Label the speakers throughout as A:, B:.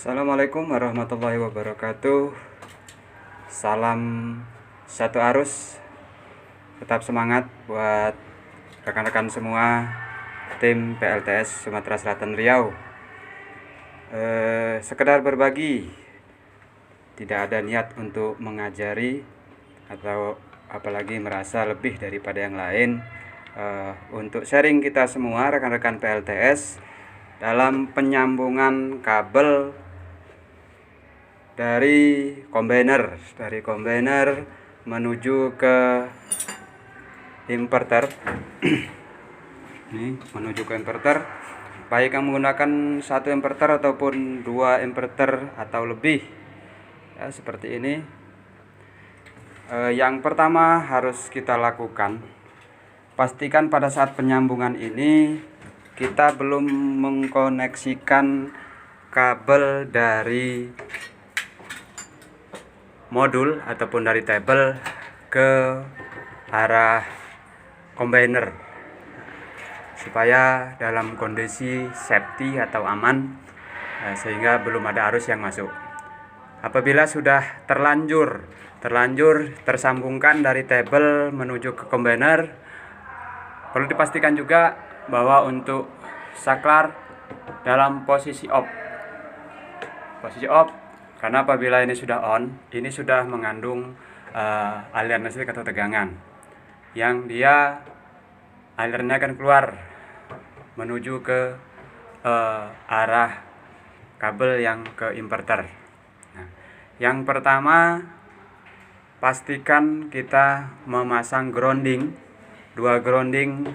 A: Assalamualaikum warahmatullahi wabarakatuh. Salam satu arus. Tetap semangat buat rekan-rekan semua tim PLTS Sumatera Selatan Riau. Sekedar berbagi, tidak ada niat untuk mengajari atau apalagi merasa lebih daripada yang lain. Untuk sharing kita semua rekan-rekan PLTS dalam penyambungan kabel dari combiner menuju ke inverter. Ini menuju ke inverter, baik yang menggunakan satu inverter ataupun dua inverter atau lebih, ya, seperti ini. Yang pertama harus kita lakukan, pastikan pada saat penyambungan ini kita belum mengkoneksikan kabel dari modul ataupun dari tabel ke arah combiner, supaya dalam kondisi safety atau aman, sehingga belum ada arus yang masuk. Apabila sudah terlanjur tersambungkan dari tabel menuju ke combiner, perlu dipastikan juga bahwa untuk saklar dalam posisi off, karena apabila ini sudah on, ini sudah mengandung aliran listrik atau tegangan yang dia alirannya akan keluar menuju ke arah kabel yang ke inverter. Nah, yang pertama, pastikan kita memasang grounding, 2 grounding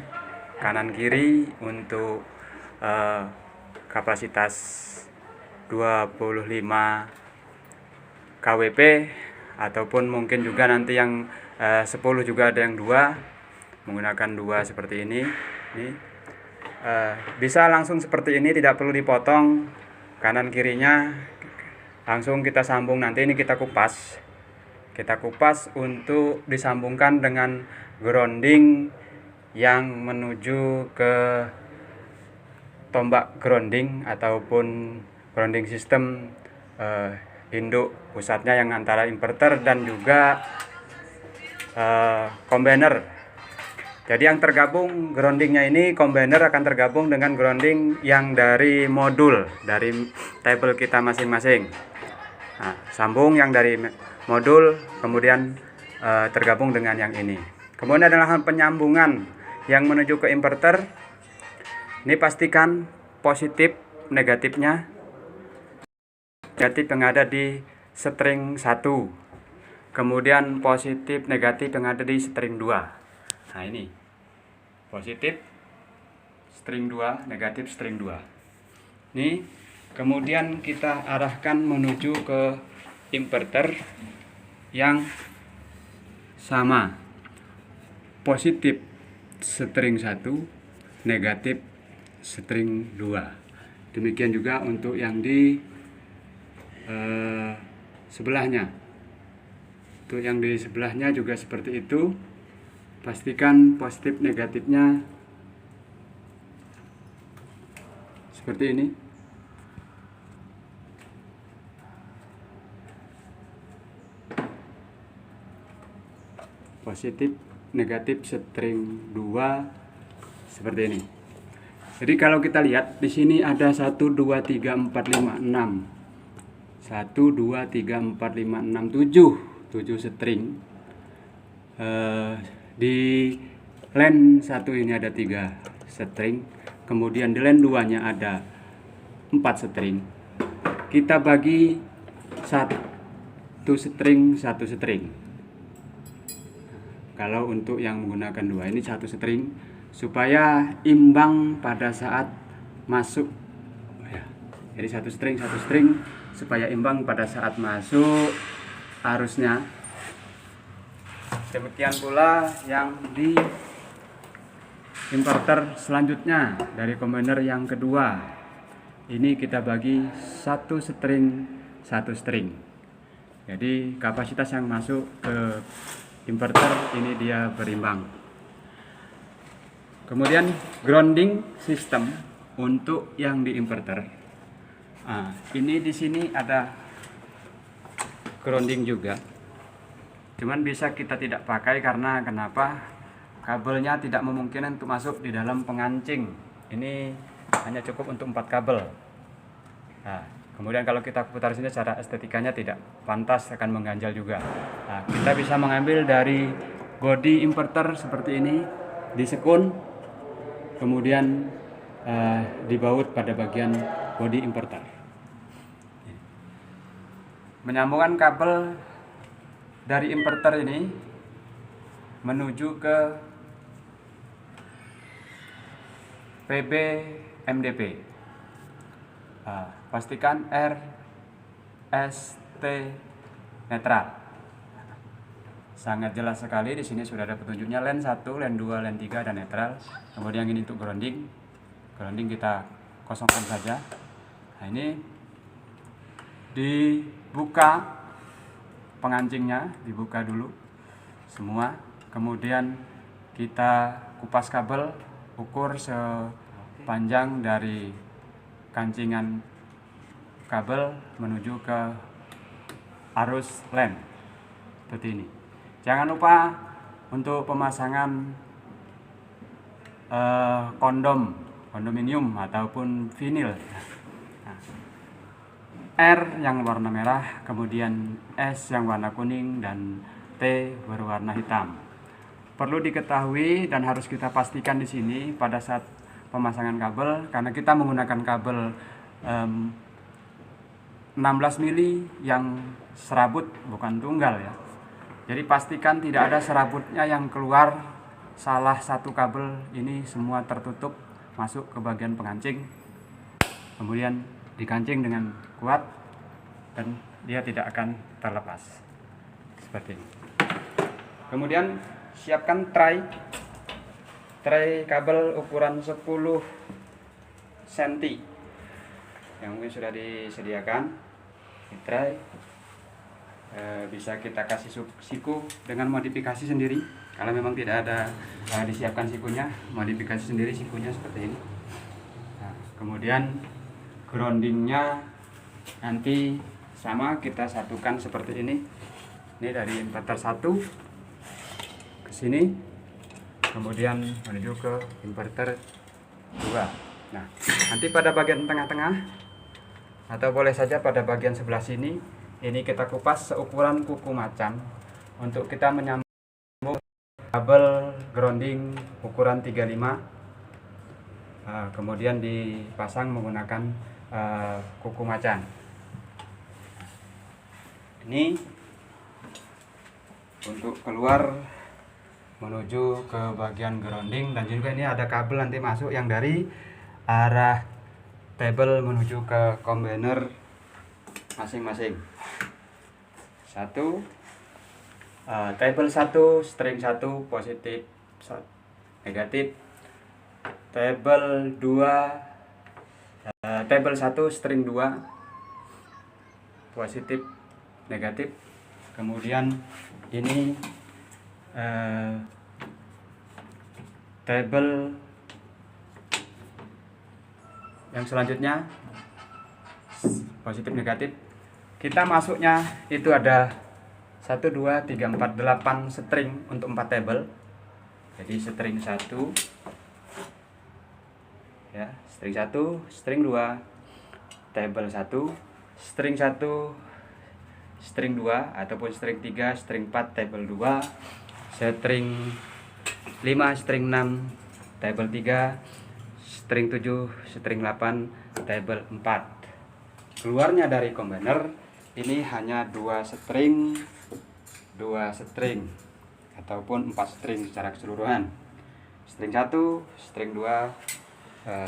A: kanan kiri untuk kapasitas 25 kWp, ataupun mungkin juga nanti yang 10 juga ada yang 2, menggunakan 2 seperti ini. Bisa langsung seperti ini, tidak perlu dipotong kanan kirinya, langsung kita sambung. Nanti ini kita kupas untuk disambungkan dengan grounding yang menuju ke tombak grounding ataupun grounding system induk pusatnya yang antara inverter dan juga combiner. Jadi yang tergabung groundingnya ini, combiner akan tergabung dengan grounding yang dari modul, dari tabel kita masing-masing. Nah, sambung yang dari modul, kemudian tergabung dengan yang ini. Kemudian adalah penyambungan yang menuju ke inverter. Ini pastikan positif negatifnya, negatif yang ada di string 1, kemudian positif negatif yang ada di string 2. Nah, ini positif string 2, negatif string 2. Ini kemudian kita arahkan menuju ke inverter yang sama, positif string 1, negatif string 2. Demikian juga untuk yang di sebelahnya. Untuk yang di sebelahnya juga seperti itu. Pastikan positif negatifnya seperti ini. Positif negatif string 2 seperti ini. Jadi kalau kita lihat di sini ada 1 2 3 4 5 6. 1 2 3 4 5 6 7 string. Di line 1 ini ada 3 string, kemudian di line 2 nya ada 4 string. Kita bagi 1 string 1 string. Kalau untuk yang menggunakan 2 ini 1 string, supaya imbang pada saat masuk, ya. Jadi 1 string supaya imbang pada saat masuk arusnya. Demikian pula yang di inverter selanjutnya dari combiner yang kedua. Ini kita bagi 1 string. Jadi kapasitas yang masuk ke inverter ini dia berimbang. Kemudian grounding system untuk yang di inverter Nah, ini di sini ada grounding juga. Cuman bisa kita tidak pakai karena kenapa? Kabelnya tidak memungkinkan untuk masuk di dalam pengancing. Ini hanya cukup untuk 4 kabel. Nah, kemudian kalau kita putar sini secara estetikanya tidak pantas, akan mengganjal juga. Nah, kita bisa mengambil dari body inverter seperti ini, disekun, kemudian dibaut pada bagian body inverter. Menyambungkan kabel dari inverter ini menuju ke PB MDP. Pastikan RST netral. Sangat jelas sekali, di sini sudah ada petunjuknya len 1, len 2, len 3 dan netral. Kemudian ini untuk grounding. Grounding kita kosongkan saja. Nah, ini dibuka pengancingnya, dibuka dulu semua. Kemudian kita kupas kabel, ukur sepanjang dari kancingan kabel menuju ke arus len seperti ini. Jangan lupa untuk pemasangan kondominium ataupun vinil. Nah, R yang warna merah, kemudian S yang warna kuning, dan T berwarna hitam. Perlu diketahui dan harus kita pastikan di sini pada saat pemasangan kabel, karena kita menggunakan kabel 16 mili yang serabut, bukan tunggal ya. Jadi pastikan tidak ada serabutnya yang keluar salah satu kabel, ini semua tertutup masuk ke bagian pengancing. Kemudian dikancing dengan kuat dan dia tidak akan terlepas seperti ini. Kemudian siapkan tray kabel ukuran 10 cm yang mungkin sudah disediakan. Ini tray bisa kita kasih siku dengan modifikasi sendiri. Kalau memang tidak ada disiapkan sikunya, modifikasi sendiri sikunya seperti ini. Nah, kemudian groundingnya nanti sama, kita satukan seperti ini. Ini dari inverter 1 ke sini, kemudian menuju ke inverter 2. Nah, nanti pada bagian tengah-tengah atau boleh saja pada bagian sebelah sini, ini kita kupas seukuran kuku macan untuk kita menyambung kabel grounding ukuran 35. Kemudian dipasang menggunakan kuku macan. Ini untuk keluar menuju ke bagian grounding, dan juga ini ada kabel nanti masuk yang dari arah tabel menuju ke combiner masing-masing. Tabel 1 string 1 positif negatif, tabel 2 tabel 1 string 2 positif negatif. Kemudian ini tabel yang selanjutnya positif negatif. Kita masuknya itu ada 1, 2, 3, 4, 8 string untuk 4 tabel. Jadi string 1 ya, string 1, string 2, tabel 1, string 1, string 2 ataupun string 3, string 4, tabel 2, string 5, string 6, tabel 3, string 7, string 8, tabel 4. Keluarnya dari combiner ini hanya 2 string ataupun 4 string secara keseluruhan. String 1, string 2,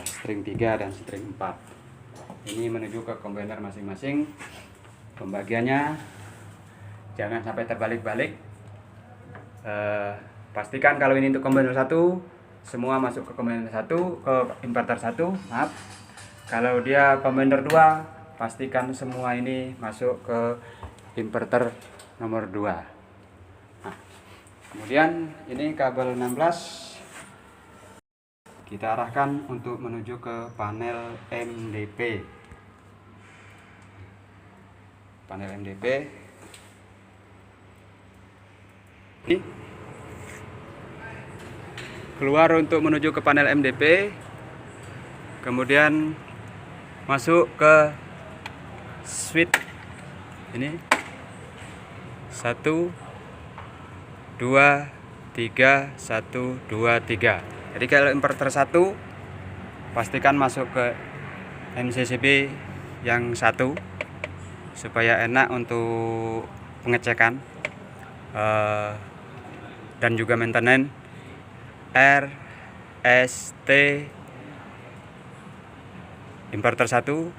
A: string 3 dan string 4. Ini menuju ke combiner masing-masing. Pembagiannya jangan sampai terbalik-balik. Pastikan kalau ini untuk combiner 1, semua masuk ke combiner 1, ke inverter 1, maaf. Kalau dia combiner 2, pastikan semua ini masuk ke inverter nomor 2. Nah, kemudian ini kabel 16 kita arahkan untuk menuju ke panel MDP. panel MDP. Ini keluar untuk menuju ke panel MDP, kemudian masuk ke switch ini 1 2 3 1 2 3. Jadi kalau inverter 1 pastikan masuk ke MCCB yang 1 supaya enak untuk pengecekan dan juga maintenance. RST inverter 1,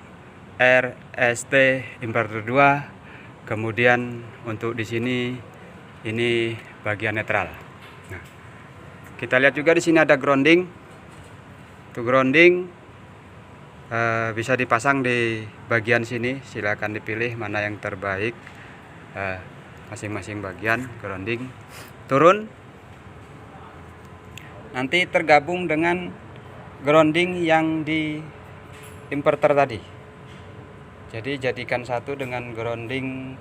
A: RST inverter 2, kemudian untuk di sini ini bagian netral. Nah, kita lihat juga di sini ada grounding. Untuk grounding bisa dipasang di bagian sini, silakan dipilih mana yang terbaik. Masing-masing bagian grounding turun nanti tergabung dengan grounding yang di inverter tadi. Jadi jadikan satu dengan grounding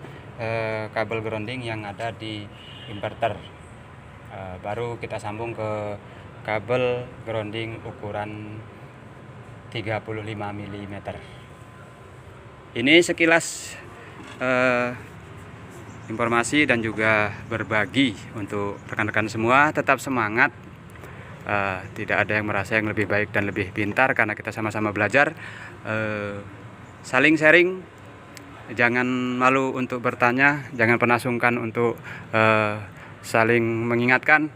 A: kabel grounding yang ada di inverter. Baru kita sambung ke kabel grounding ukuran 35 mm. Ini sekilas informasi dan juga berbagi untuk rekan-rekan semua. Tetap semangat. Tidak ada yang merasa yang lebih baik dan lebih pintar karena kita sama-sama belajar. Saling sharing, jangan malu untuk bertanya, jangan pernah sungkan untuk saling mengingatkan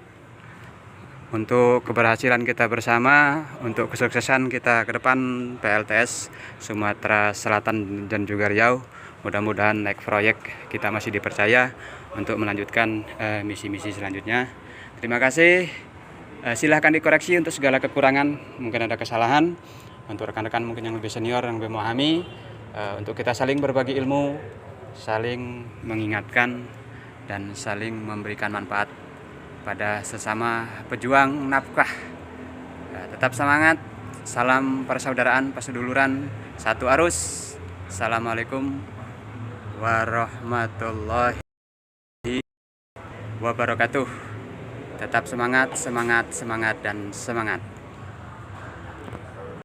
A: untuk keberhasilan kita bersama, untuk kesuksesan kita ke depan PLTS Sumatera Selatan dan juga Riau. Mudah-mudahan naik proyek kita masih dipercaya untuk melanjutkan misi-misi selanjutnya. Terima kasih. Silahkan dikoreksi untuk segala kekurangan, mungkin ada kesalahan. Untuk rekan-rekan mungkin yang lebih senior, yang lebih memahami, untuk kita saling berbagi ilmu, saling mengingatkan, dan saling memberikan manfaat pada sesama pejuang nafkah. Tetap semangat, salam persaudaraan, perseduluran, satu arus. Assalamualaikum warahmatullahi wabarakatuh. Tetap semangat, semangat, semangat, dan semangat.